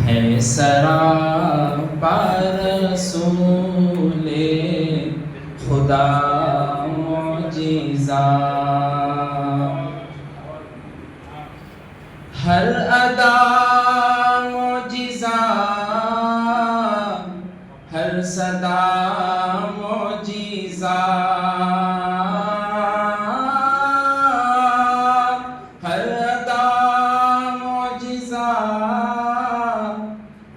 ہے سراپا رسول خدا معجزہ، ہر ادا معجزہ، ہر صدا معجزہ، ہر ادا معجزہ،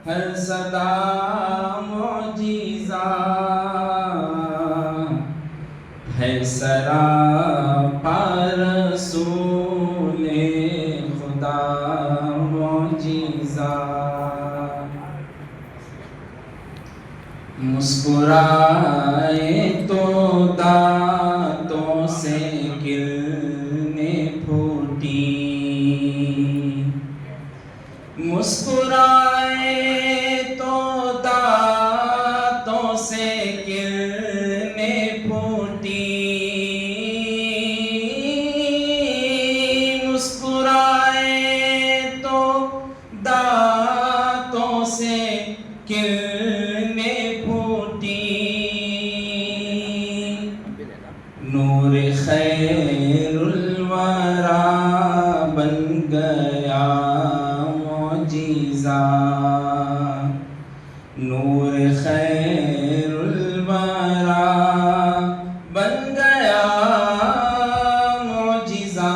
ہر صدا معجزہ، ہے سراپا رسول خدا معجزہ، مسکرائے تو دانتوں سے کرنیں پھوٹی، مسکرائے تو دانتوں سے کرنیں پھوٹی، مسکرائے تو دانتوں سے کرنیں پھوٹی، نور خیر الورا بن گیا معجزہ، نور خیر الورا بن گیا معجزہ،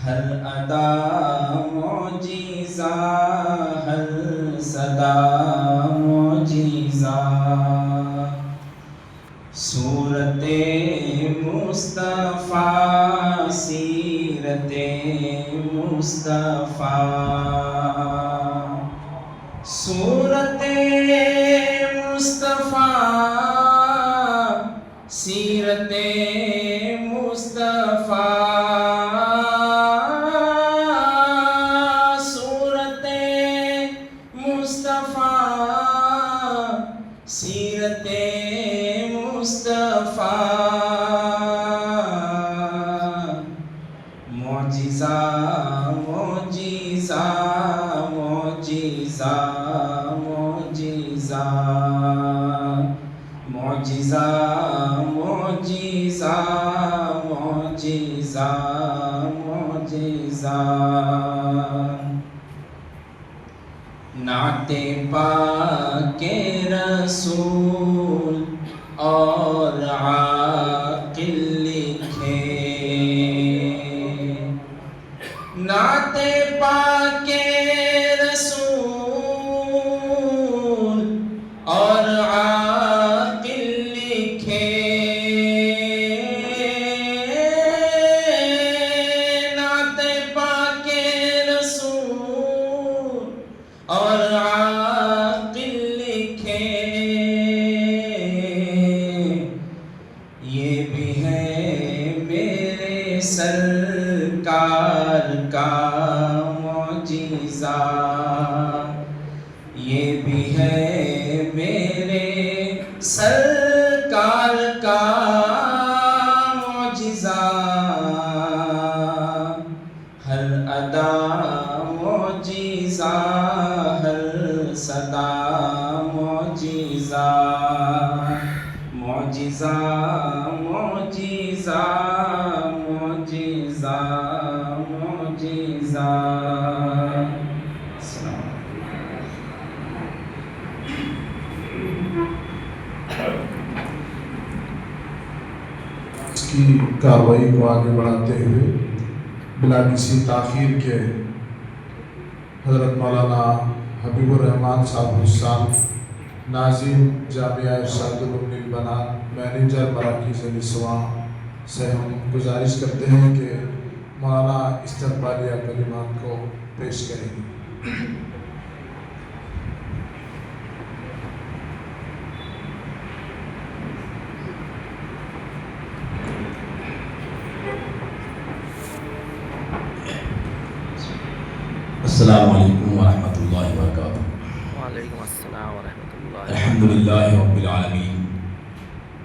ہر ادا معجزہ، ہر صدا معجزہ، صورت مصطفیٰ سیرت مصطفیٰ، صورت مصطفیٰ سیرت مصطفیٰ، صورت مصطفیٰ سیرت مصطفیٰ، معجزہ معجزہ معجزہ معجزہ، معجزہ معجزہ معجزہ معجزہ، نعت پاک رسول اور عاقل لکھے، نعت پاک رسول اور عاقل لکھے، نعت پاک رسول اور عاقل لکھے، یہ بھی ہے میرے سرکار کا معجزہ، یہ بھی ہے میرے سرکار کا معجزہ، ہر ادا معجزہ، ہر صدا معجزہ، معجزہ معجزہ معجزہ معجزہ۔ اس کی کارروائی کو آگے بڑھاتے ہوئے بلا کسی تاخیر کے حضرت مولانا حبیب الرحمان صاحب حسان ناظم جامعہ ارشاد العلوم البنات مینیجر مراکز نسواں سے ہم گزارش کرتے ہیں کہ مولانا استقبالیہ کلمات کو پیش کریں گے۔ السلام علیکم ورحمۃ اللہ وبرکاتہ۔ وعلیکم السلام ورحمۃ اللہ۔ الحمدللہ رب العالمین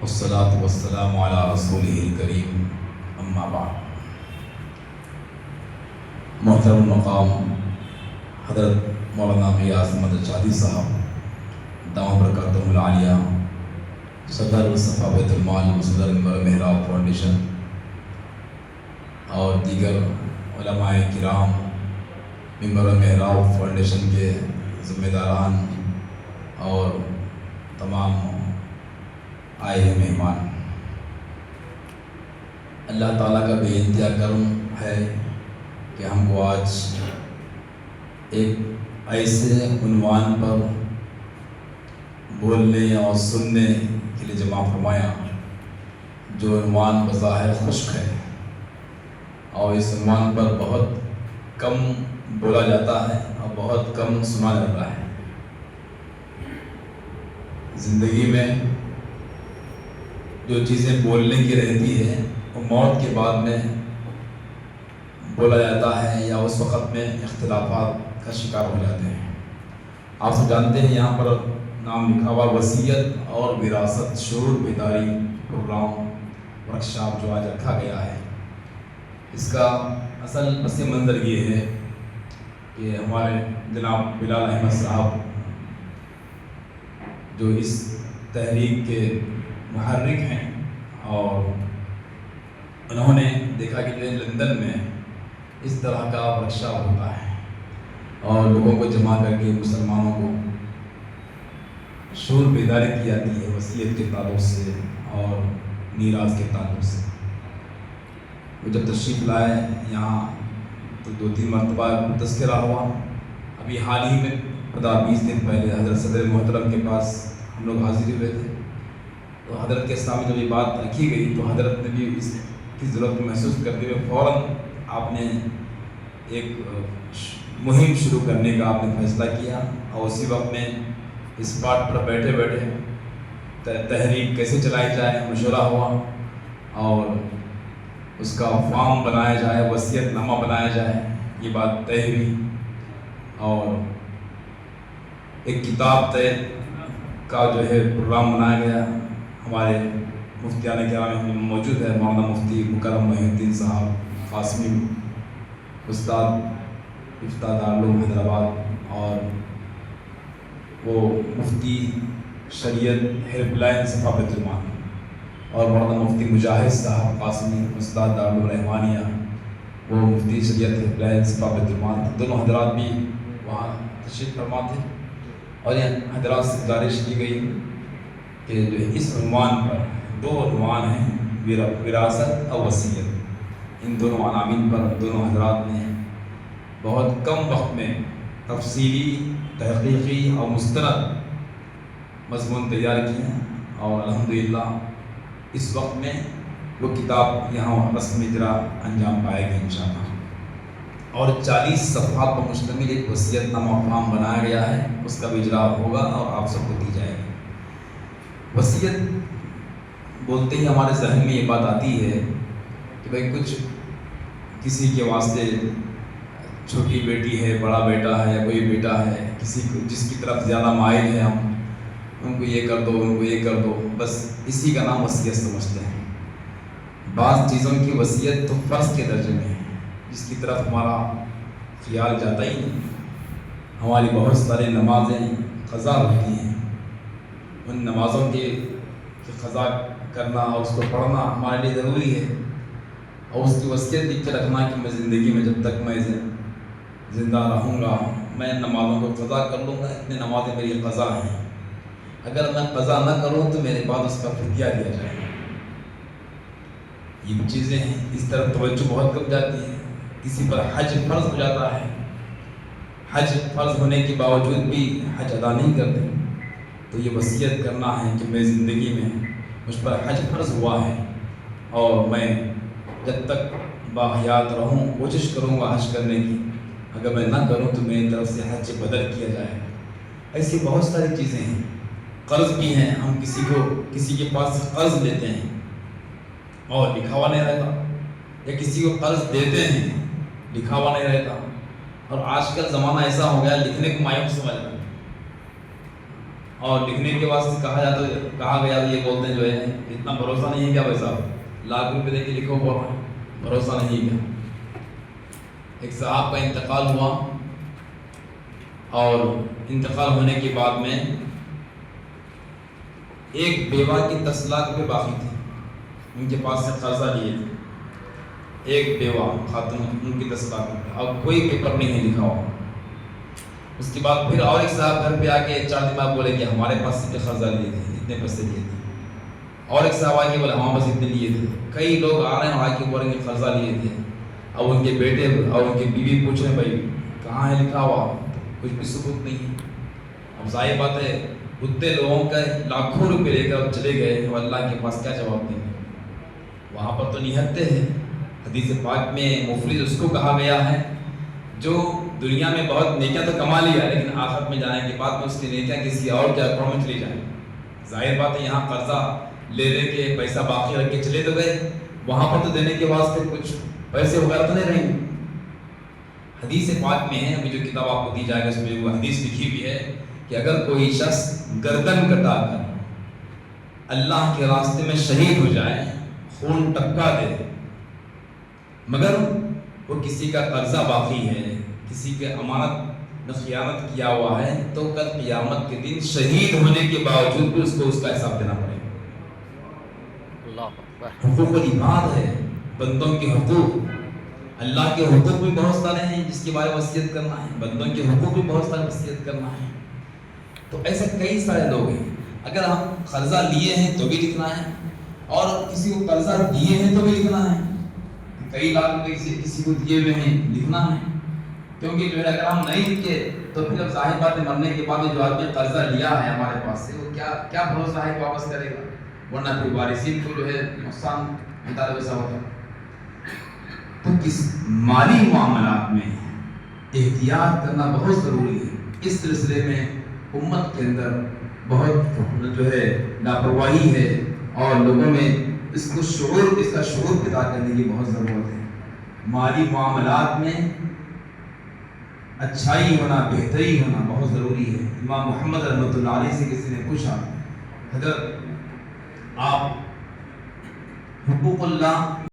والصلاة والسلام علی رسولہ الکریم، اما بعد۔ محترم مقام حضرت مولانا غیاث احمد شادی صاحب دامت برکاتہم العالیہ، صدر صفا بیت المال و صدر منبر محراب فاؤنڈیشن اور دیگر علماء کرام، منبر محراب فاؤنڈیشن کے ذمہ داران اور تمام آئے ہوئے مہمان، اللہ تعالیٰ کا بے انتہا کرم ہے کہ ہم کو آج ایک ایسے عنوان پر بولنے اور سننے کے لیے جمع فرمایا جو عنوان بظاہر خشک ہے، اور اس عنوان پر بہت کم بولا جاتا ہے اور بہت کم سنا جاتا ہے۔ زندگی میں جو چیزیں بولنے کی رہتی ہے وہ موت کے بعد میں بولا جاتا ہے یا اس وقت میں اختلافات کا شکار ہو جاتے ہیں۔ آپ سب جانتے ہیں یہاں پر نام لکھا ہوا وصیت اور وراثت شعور بیداری پروگرام ورکشاپ جو آج رکھا گیا ہے، اس کا اصل پس منظر یہ ہے کہ ہمارے جناب بلال احمد صاحب جو اس تحریک کے محرک ہیں، اور انہوں نے دیکھا کہ لندن میں اس طرح کا ورکشاپ ہوتا ہے اور لوگوں کو جمع کر کے مسلمانوں کو شعور بیداری کی جاتی ہے وصیت کے تعلق سے اور میراث کے تعلق سے۔ وہ جب تشریف لائے یہاں تو 2-3 مرتبہ تذکرہ ہوا۔ ابھی حال ہی میں 15-20 دن پہلے حضرت صدر محترم کے پاس ہم لوگ حاضر ہوئے تھے، تو حضرت کے سامنے جب یہ بات رکھی گئی تو حضرت نے بھی اس کی ضرورت محسوس کرتے ہوئے فوراً آپ نے ایک مہم شروع کرنے کا آپ نے فیصلہ کیا، اور اسی وقت میں اس بات پر بیٹھے بیٹھے تحریک کیسے چلائی جائے مشورہ ہوا، اور اس کا فارم بنایا جائے، وصیت نامہ بنایا جائے، یہ بات طے ہوئی، اور ایک کتاب طے کا جو ہے پروگرام بنایا گیا۔ ہمارے مفتیان کرام میں موجود ہے مولانا مفتی مکرم محی الدین صاحب قاسمی، استاد افتاء دارالعلوم حیدرآباد، اور وہ مفتی شریعت ہیلپ لائن صفا بیت المال، اور مولانا مفتی مجاہد صاحب قاسمی استاد دارالعلوم رحمانیہ، وہ مفتی شریعت ہیلپ لائن صفا بیت المال، دونوں حضرات بھی وہاں تشریف فرما تھے، اور یہ حضرات سے گزارش کی گئی کہ جو اس عنوان پر 2 عنوان ہیں، وراثت اور وصیت، ان دونوں عناوین پر دونوں حضرات نے بہت کم وقت میں تفصیلی تحقیقی اور مستند مضمون تیار کیے ہیں، اور الحمدللہ اس وقت میں وہ کتاب یہاں رسم اجرا انجام پائے گی انشاءاللہ، اور 40 صفحات پر مشتمل ایک وصیت نامہ فارم بنایا گیا ہے، اس کا بھی اجرا ہوگا اور آپ سب کو دی جائے گی۔ وصیت بولتے ہی ہمارے ذہن میں یہ بات آتی ہے کہ بھائی کچھ کسی کے واسطے چھوٹی بیٹی ہے، بڑا بیٹا ہے، یا کوئی بیٹا ہے کسی کو جس کی طرف زیادہ مائل ہے، ہم ان کو یہ کر دو، ان کو یہ کر دو، بس اسی کا نام وصیت سمجھتے ہیں۔ بعض چیزوں کی وصیت تو فرض کے درجے میں ہے جس کی طرف ہمارا خیال جاتا ہی نہیں۔ ہماری بہت ساری نمازیں قضا ہوتی ہیں، ان نمازوں کے قضا کرنا اور اس کو پڑھنا ہمارے لیے ضروری ہے، اور اس کی وصیت لکھ کے رکھنا کہ میں زندگی میں جب تک میں زندہ رہوں گا میں نمازوں کو قضا کر لوں گا، اتنے نمازیں میری قضا ہیں، اگر میں قضا نہ کروں تو میرے بعد اس کا فدیہ دیا جائے گا۔ یہ چیزیں ہیں، اس طرف توجہ بہت کم جاتی ہے۔ کسی پر حج فرض ہو جاتا ہے، حج فرض ہونے کے باوجود بھی حج ادا نہیں کرتے، تو یہ وصیت کرنا ہے کہ میں زندگی میں مجھ پر حج فرض ہوا ہے، اور میں جب تک باحیات رہوں کوشش کروں گا حج کرنے کی، اگر میں نہ کروں تو میری طرف سے حج بدل کیا جائے۔ ایسی بہت ساری چیزیں ہیں، قرض بھی ہیں، ہم کسی کے پاس سے قرض لیتے ہیں اور لکھا ہوا نہیں رہتا، یا کسی کو قرض دیتے ہیں لکھا ہوا نہیں رہتا، اور آج کل زمانہ ایسا ہو گیا لکھنے کو مایوس سمجھنا، اور لکھنے کے واسطے کہا گیا یہ بولتے ہیں جو ہے اتنا بھروسہ نہیں ہے کیا بھائی صاحب، لاکھ روپے دے کے لکھو بول رہے ہیں، بھروسہ نہیں ہے کیا؟ ایک صاحب کا انتقال ہوا اور انتقال ہونے کے بعد میں ایک بیوہ کی 10 لاکھ روپے باقی تھی، ان کے پاس سے قرضہ لیے تھے، ایک بیوہ خاتون ان کی 10 لاکھ روپے، اور کوئی پیپر نہیں لکھا ہوا۔ اس کے بعد پھر اور ایک صاحب گھر پہ آ کے 4 دن بعد بولے کہ ہمارے پاس سے قرضہ لیے تھے، اتنے پیسے لیے تھے، اور ایک صاحب آ کے بولے ہمارے پاس اتنے لیے تھے۔ کئی لوگ آ رہے ہیں آ کے بول رہے ہیں قرضہ لیے تھے، اور ان کے بیٹے اور ان کی بیوی پوچھ رہے ہیں بھائی کہاں ہے لکھا ہوا، کچھ بھی ثبوت نہیں ہے۔ اب ظاہر بات ہے اتنے لوگوں کا لاکھوں روپے لے کر چلے گئے، اور اللہ کے پاس کیا جواب دیں گے؟ وہاں پر تو نہتے ہیں۔ حدیث پاک میں مفلس اس کو کہا گیا ہے جو دنیا میں بہت نیکیاں تو کما لیا لیکن آخرت میں جانے کے بعد میں اس کی نیکیاں کسی اور کے اکاؤنٹ میں چلی جائیں۔ ظاہر بات ہے یہاں قرضہ لے کے پیسہ باقی رکھ کے چلے تو گئے، وہاں پر تو دینے کے واسطے کچھ پیسے وغیرہ تو نہیں رہیں گے۔ حدیث پاک میں ہے، ابھی جو کتاب آپ کو دی جائے گا اس میں وہ حدیث لکھی بھی ہے کہ اگر کوئی شخص گردن کٹا کر اللہ کے راستے میں شہید ہو جائے، خون ٹپکا دے، مگر وہ کسی کا قرضہ باقی ہے، کسی کے امانت میں خیانت کیا ہوا ہے، تو کل قیامت کے دن شہید ہونے کے باوجود بھی اس کو اس کا حساب دینا پڑے گا۔ اللہ اکبر۔ حقوق العباد ہے، بندوں کے حقوق، اللہ کے حقوق بھی بہت سارے ہیں جس کے بارے میں وصیت کرنا ہے، بندوں کے حقوق بھی بہت سارے وصیت کرنا ہے۔ تو ایسے کئی سارے لوگ ہیں، اگر ہم قرضہ لیے ہیں تو بھی لکھنا ہے، اور کسی کو قرضہ دیے ہیں تو بھی لکھنا ہے، کئی لاکھ روپے کسی کو دیے ہوئے ہیں لکھنا ہے، کیونکہ جو ہے اگر ہم نہیں لکھے تو پھر اب ظاہر بات ہے مرنے کے بعد جو آدمی قرضہ لیا ہے ہمارے پاس سے وہ کیا بھروسہ ہے کہ واپس کرے گا، ورنہ پھر وارثین کو جو ہے نقصان ہوتا ویسا ہوتا۔ تو کس مالی معاملات میں احتیاط کرنا بہت ضروری ہے۔ اس سلسلے میں امت کے اندر بہت جو ہے لاپرواہی ہے، اور لوگوں میں اس کا شعور پیدا کرنے کی بہت ضرورت ہے۔ مالی معاملات میں اچھائی ہونا، بہتری ہونا بہت ضروری ہے۔ امام محمد رحمۃ اللہ علیہ سے کسی نے پوچھا حضرت آپ حقوق اللہ